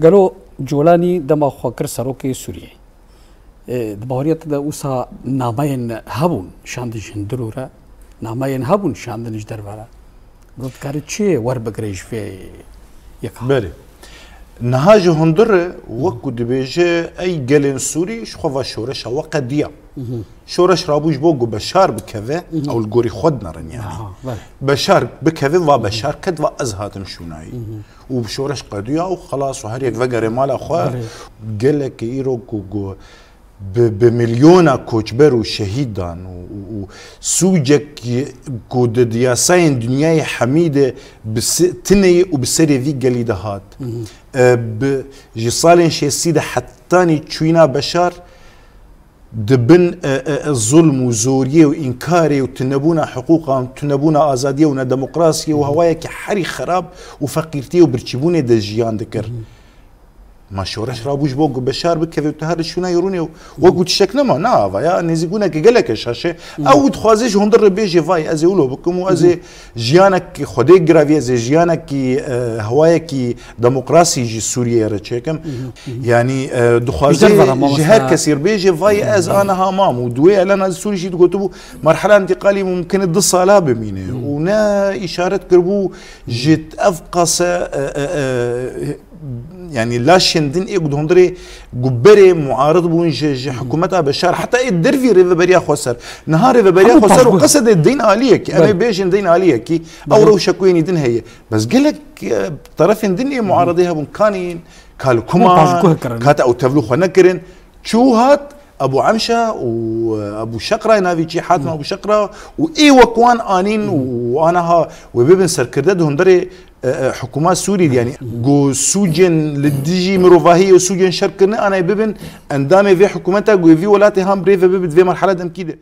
قالوا جولاني دما خوكر سروكي سوريا دبارية دا وسا نامين هبون شاند جندرورا نامين هبون شاند نجدر برا برد كاري چه ور بگريش في يكا بله نهاج هندر وكو دبيجه اي قلن سوري شخوفا شورش وقديا شورش رابوش بوغو بشار بكذا او القوري خدنا رن يعني بشار بكذا وبشار كد وازهات شوناي وبشورش قديا وخلاص وهريك فقري مالا خو قالك ايرو كوغو بمليون كوچبر وشهيدان وسوجك كود دياسين دنياي حميده بتني وبسري في قليدهات بجصالين شي سيده حتاني تشوينا بشار دبن الظلم وزوريه وانكاري وتنبونا حقوقهم تنبونا ازاديه ونا ديمقراطيه وهوايك حري خراب وفقيرتي وبرتشبوني دجيان ذكر ما شورش رابوش بوغو بشار بكذا وتهر شونا يروني وقلت شكل ما نافا يا نزيقونا كجلك الشاشه او تخوازيش هندر بيجي فاي ازي ولو بكم وازي جيانك خدي جرافي ازي جيانك هوايك ديمقراطي جي سوريا رتشكم يعني دخوازي جهات كثير بيجي فاي از انا هامام ودوي لنا سوري شي تكتبوا مرحله انتقاليه ممكن الصلاه بمينه ونا اشاره كربو جت افقس يعني لا شندين ايه قد هندري قبري معارض بون حكومتها بشار حتى الدرفي ريفا بريا خسر نهار ريفا بريا خسر وقصد الدين عليك انا بيجن دين عليك او رو شكويني دين هي بس قالك طرف الدنيا معارضيها بون كانين قالوا كمان كات او تفلو خنكرن شو هات ابو عمشه وابو شقره نافي شي حاتم ابو شقره واي وكوان انين وانا وبيبن سركردد هندري حكومات سوري يعني جو سوجن للديجي مروفاهي وسوجن شركنا انا ببن اندامي في حكومتها جو في ولاتي هام بريفا ببد في مرحله دم كده